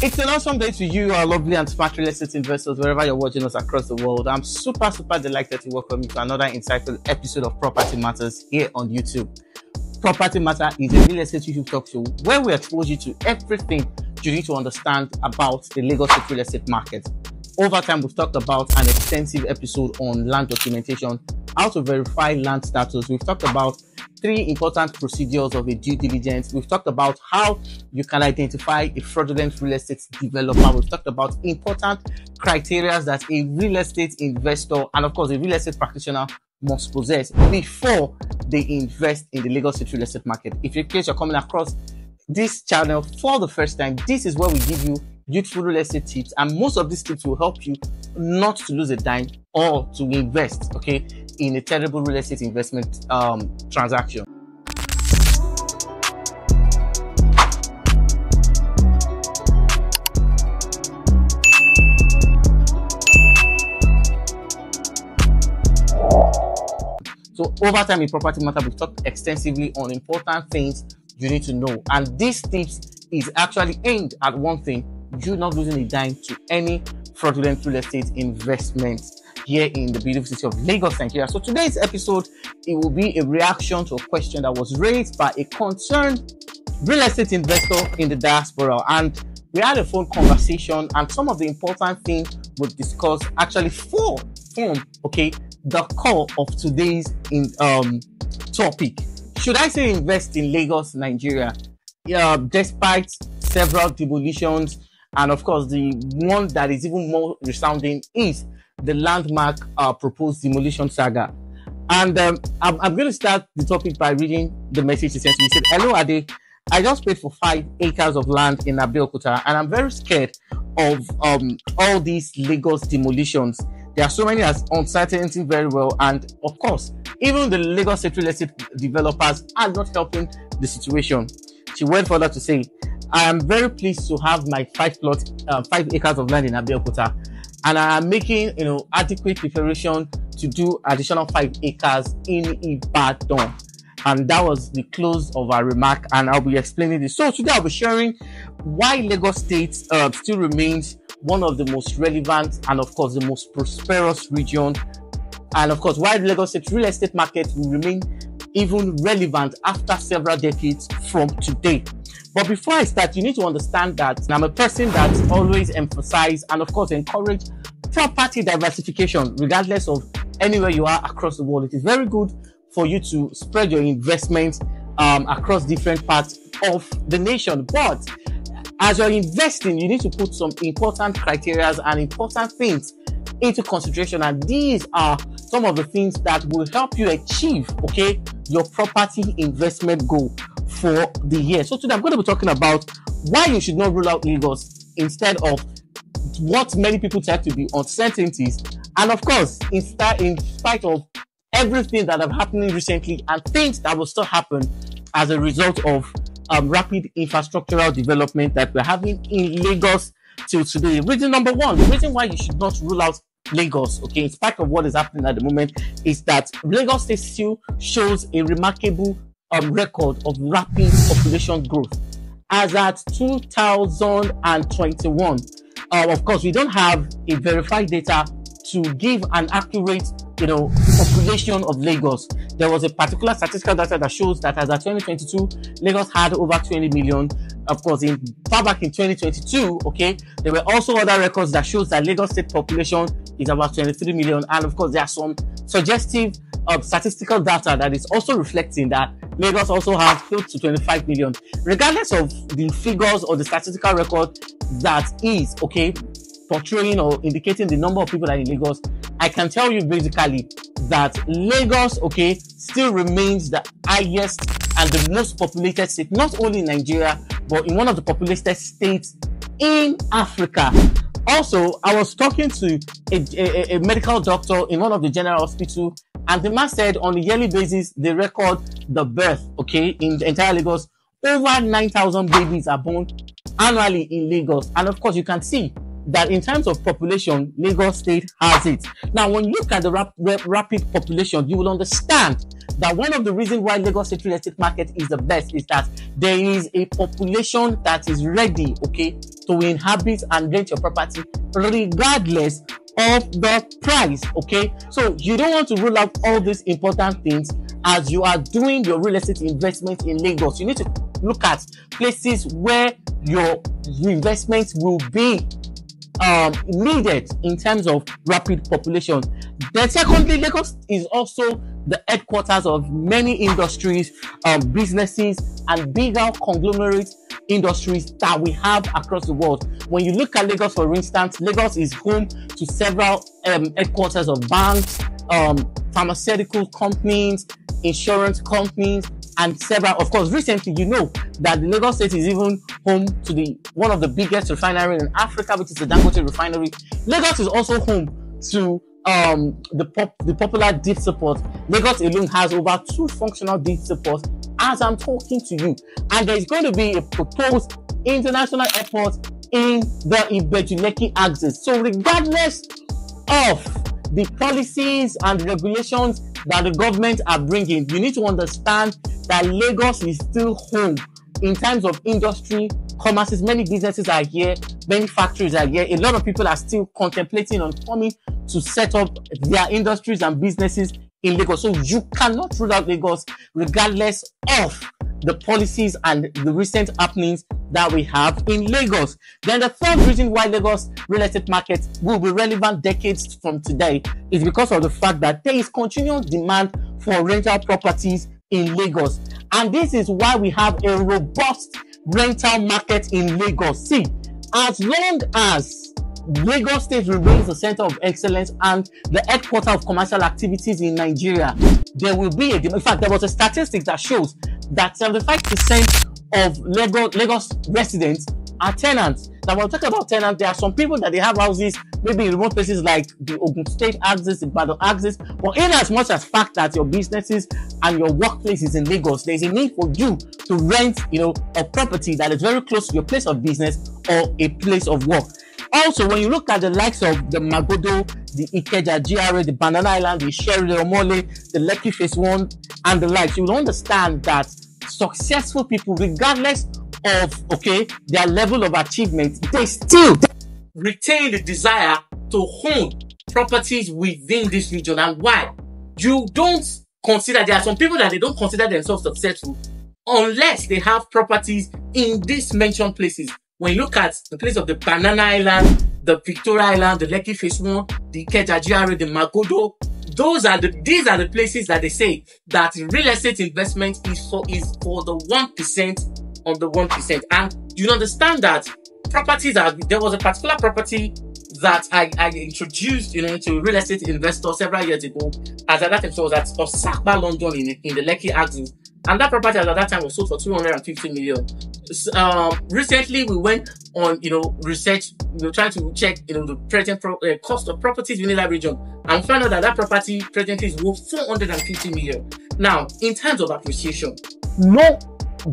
It's an awesome day to you, our lovely and smart real estate investors, wherever you're watching us across the world. I'm super delighted to welcome you to another insightful episode of Property Matters here on YouTube. Property Matter is a real estate YouTube talk show where we expose you to everything you need to understand about the Lagos State real estate market. Over time, we've talked about an extensive episode on land documentation, how to verify land status. We've talked about 3 important procedures of a due diligence. We've talked about how you can identify a fraudulent real estate developer. We've talked about important criteria that a real estate investor and of course a real estate practitioner must possess before they invest in the Lagos State real estate market. If in case you're coming across this channel for the first time, this is where we give you beautiful real estate tips, and most of these tips will help you not to lose a dime or to invest, okay, in a terrible real estate investment transaction. So over time in Property Matter, we've talked extensively on important things you need to know, and these tips is actually aimed at one thing: you not losing a dime to any fraudulent real estate investments here in the beautiful city of Lagos, Nigeria. So today's episode, it will be a reaction to a question that was raised by a concerned real estate investor in the diaspora, and we had a phone conversation, and some of the important things we'll discuss actually form the core of today's topic. Should I say invest in Lagos, Nigeria? Despite several demolitions, and of course the one that is even more resounding is the landmark proposed demolition saga. And I'm going to start the topic by reading the message he sent me. He said, "Hello Ade, I just paid for 5 acres of land in Abeokuta, and I'm very scared of all these Lagos demolitions. There are so many uncertainty very well, and of course, even the Lagos State real estate developers are not helping the situation." She went further to say, "I am very pleased to have my 5 acres of land in Abeokuta, and I am making adequate preparation to do additional 5 acres in Ibadan." And that was the close of our remark, and I'll be explaining this. So today I'll be sharing why Lagos State still remains one of the most relevant and of course the most prosperous region, and of course why the Lagos State real estate market will remain even relevant after several decades from today. But before I start, you need to understand that I'm a person that always emphasize and of course encourage property diversification regardless of anywhere you are across the world. It is very good for you to spread your investments across different parts of the nation, but as you're investing, you need to put some important criteria and important things into consideration, and these are some of the things that will help you achieve, okay, your property investment goal for the year. So today I'm going to be talking about why you should not rule out Lagos instead of what many people tend to be uncertainties, and of course in spite of everything that have happened recently and things that will still happen as a result of rapid infrastructural development that we're having in Lagos till today. Reason number 1, the reason why you should not rule out Lagos, okay, in spite of what is happening at the moment, is that Lagos State still shows a remarkable record of rapid population growth. As at 2021, of course, we don't have a verified data to give an accurate population of Lagos. There was a particular statistical data that shows that as at 2022, Lagos had over 20 million. Of course, far back in 2022, okay, there were also other records that shows that Lagos State population is about 23 million. And of course, there are some suggestive statistical data that is also reflecting that Lagos also has close to 25 million. Regardless of the figures or the statistical record that is, okay, portraying or indicating the number of people that are in Lagos, I can tell you basically that Lagos, okay, still remains the highest and the most populated state, not only in Nigeria, but in one of the populated states in Africa. Also, I was talking to a medical doctor in one of the general hospital, and the man said on a yearly basis, they record the birth, okay, in the entire Lagos. Over 9,000 babies are born annually in Lagos. And of course, you can see that in terms of population, Lagos State has it. Now, when you look at the rapid population, you will understand that one of the reasons why Lagos State real estate market is the best is that there is a population that is ready, okay, to inhabit and rent your property regardless of the price. Okay, so you don't want to rule out all these important things as you are doing your real estate investment in Lagos. You need to look at places where your investment will be needed in terms of rapid population. Then secondly, Lagos is also the headquarters of many industries, businesses, and bigger conglomerate industries that we have across the world. When you look at Lagos, for instance, Lagos is home to several headquarters of banks, pharmaceutical companies, insurance companies, and several. Of course, recently, you know that the Lagos state is even home to one of the biggest refinery in Africa, which is the Dangote refinery. Lagos is also home to the popular deep support. Lagos alone has over 2 functional deep supports as I'm talking to you, and there's going to be a proposed international airport in the Ibejuleki axis. So regardless of the policies and regulations that the government are bringing, you need to understand that Lagos is still home in terms of industry, commerces. Many businesses are here, many factories are here. A lot of people are still contemplating on coming to set up their industries and businesses in Lagos. So you cannot rule out Lagos regardless of the policies and the recent happenings that we have in Lagos. Then the third reason why Lagos real estate market will be relevant decades from today is because of the fact that there is continuous demand for rental properties in Lagos. And this is why we have a robust rental market in Lagos. See, as long as Lagos State remains the center of excellence and the headquarters of commercial activities in Nigeria, there will be in fact, there was a statistic that shows that 75% of Lagos residents are tenants. Now, when we talk about tenants, there are some people that they have houses maybe in remote places like the Ogun State axis, the Ibadan axis, but in as much as fact that your businesses and your workplace is in Lagos, there is a need for you to rent, a property that is very close to your place of business or a place of work. Also, when you look at the likes of the Magodo, the Ikeja GRA, the Banana Island, the Sherry, the Omole, the Lekki Phase 1, and the likes, you will understand that successful people, regardless of their level of achievement, they still retain the desire to own properties within this region. And why? You don't consider, there are some people that they don't consider themselves successful unless they have properties in these mentioned places. When you look at the place of the Banana Island, the Victoria Island, the Lekki Phase 1, the Ikeja GRA, the Magodo, these are the places that they say that real estate investment is for the 1% on the 1%. And you understand that there was a particular property that I introduced to real estate investors several years ago. As at that time, so it was at Osakba, London in the Lekki axis. And that property at that time was sold for 250 million. Recently, we went on, research, trying to check, the present cost of properties within that region, and found out that property presently is worth 450 million. Now, in terms of appreciation, no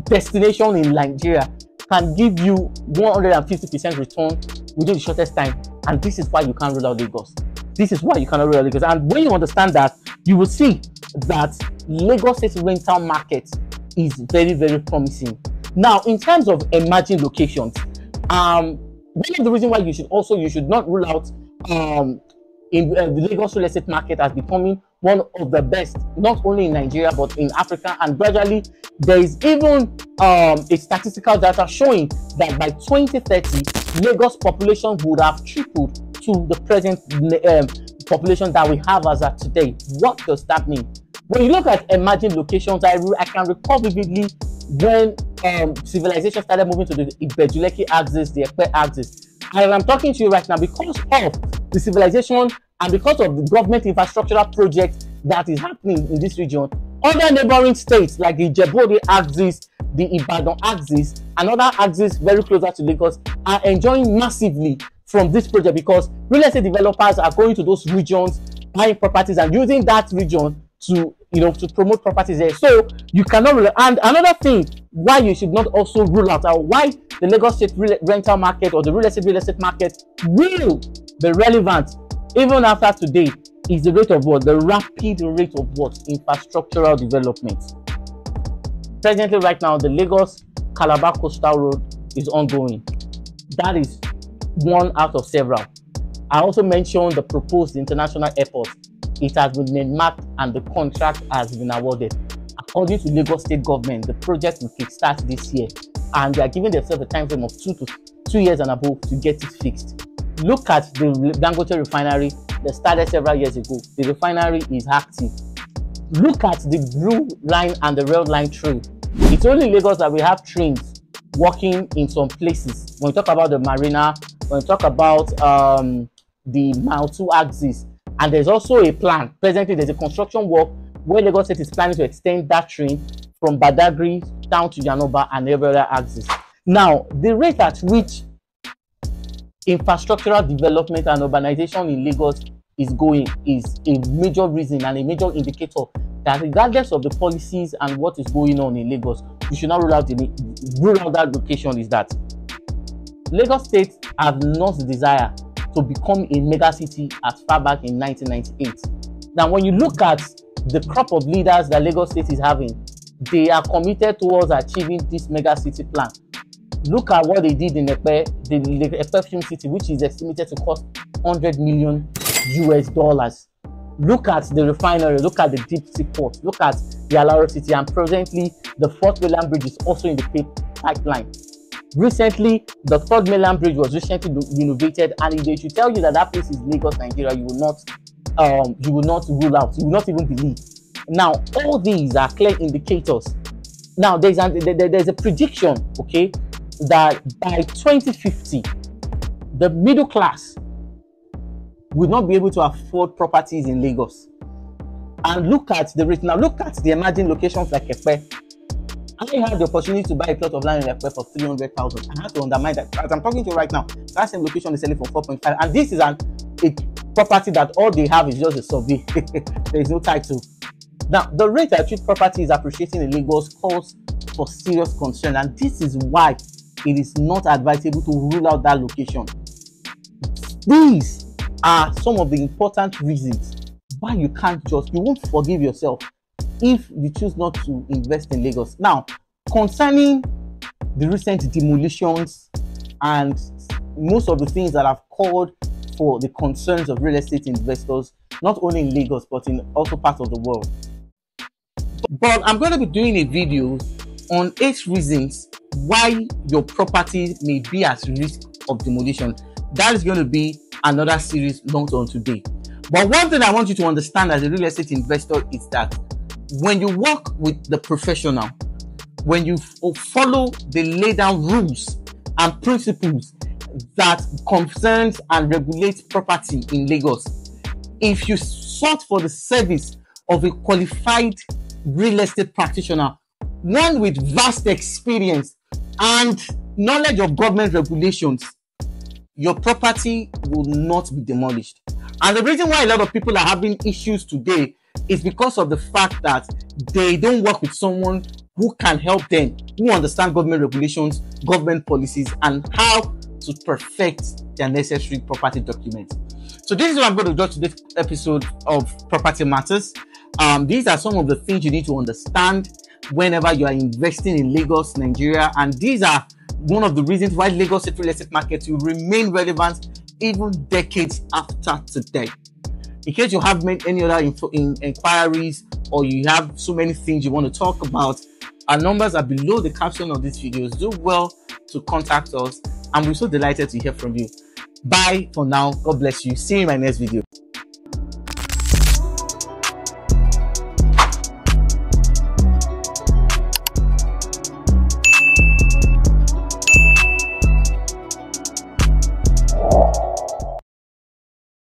destination in Nigeria can give you 150% return within the shortest time, and this is why you can't rule out Lagos. This is why you cannot rule out Lagos. And when you understand that, you will see that Lagos State rental market is very, very promising. Now, in terms of emerging locations, one of the reasons why you should not rule out in the Lagos real estate market as becoming one of the best, not only in Nigeria but in Africa. And gradually, there is even a statistical data showing that by 2030, Lagos population would have tripled to the present population that we have as of today. What does that mean? When you look at emerging locations, I can recall vividly when civilization started moving to the Ibejuleki axis, the Ekpe axis. And I'm talking to you right now because of the civilization and because of the government infrastructural project that is happening in this region. Other neighboring states like the Ijebu axis, the Ibadan axis, and other axes very closer to Lagos are enjoying massively from this project because real estate developers are going to those regions, buying properties and using that region to promote properties there. So you cannot rule. And another thing why you should not also rule out, or why the Lagos State rental market or the real estate market will be relevant even after today, is the rate of what? The rapid rate of what? Infrastructural development. Presently, right now, the Lagos-Calabar Coastal Road is ongoing. That is one out of several. I also mentioned the proposed international airport. It has been mapped and the contract has been awarded. According to Lagos State government, the project will kickstart this year, and they are giving themselves a time frame of 2 years and above to get it fixed. Look at the Dangote refinery that started several years ago. The refinery is active. Look at the blue line and the red line train. It's only in Lagos that we have trains working in some places. When we talk about the marina, when we talk about the Mile 2 axis, and there's also a plan. Presently, there's a construction work where Lagos State is planning to extend that train from Badagry down to Yanoba and every other axis. Now, the rate at which infrastructural development and urbanization in Lagos is going is a major reason and a major indicator that regardless of the policies and what is going on in Lagos, you should not rule out that location. Is that Lagos State has not the desire to become a mega city as far back in 1998. Now, when you look at the crop of leaders that Lagos State is having, they are committed towards achieving this mega city plan. Look at what they did in Epe, the Epe Film City, which is estimated to cost $100 million. Look at the refinery, look at the deep sea port, look at the Alaro City, and presently the Fourth Mainland Bridge is also in the pipeline. Recently, the Third Mainland Bridge was recently renovated, and if they should tell you that that place is Lagos, Nigeria, you will not rule out, you will not even believe. Now, all these are clear indicators. Now, there's a prediction, okay, that by 2050, the middle class will not be able to afford properties in Lagos. And look at the rate. Now, look at the emerging locations like Epe. I had the opportunity to buy a plot of land in Epe for 300,000. I had to undermine that. As I'm talking to you right now, that same location is selling for 4.5. And this is a property that all they have is just a survey. There is no title. Now, the rate at which property is appreciating in Lagos calls for serious concern. And this is why it is not advisable to rule out that location. These are some of the important reasons why you won't forgive yourself if you choose not to invest in Lagos. Now, concerning the recent demolitions and most of the things that have called for the concerns of real estate investors, not only in Lagos, but in also parts of the world. But I'm going to be doing a video on 8 reasons why your property may be at risk of demolition. That is going to be another series launched on today. But one thing I want you to understand as a real estate investor is that when you work with the professional, when you follow the laid down rules and principles that concerns and regulates property in Lagos, if you sought for the service of a qualified real estate practitioner, one with vast experience and knowledge of government regulations, your property will not be demolished. And the reason why a lot of people are having issues today is because of the fact that they don't work with someone who can help them, who understand government regulations, government policies, and how to perfect their necessary property documents. So this is what I'm going to do today's episode of Property Matters. These are some of the things you need to understand whenever you are investing in Lagos, Nigeria, and these are one of the reasons why Lagos real estate market will remain relevant even decades after today. In case you have made any other inquiries or you have so many things you want to talk about, our numbers are below the caption of these videos. Do well to contact us, and we're so delighted to hear from you. Bye for now. God bless you. See you in my next video.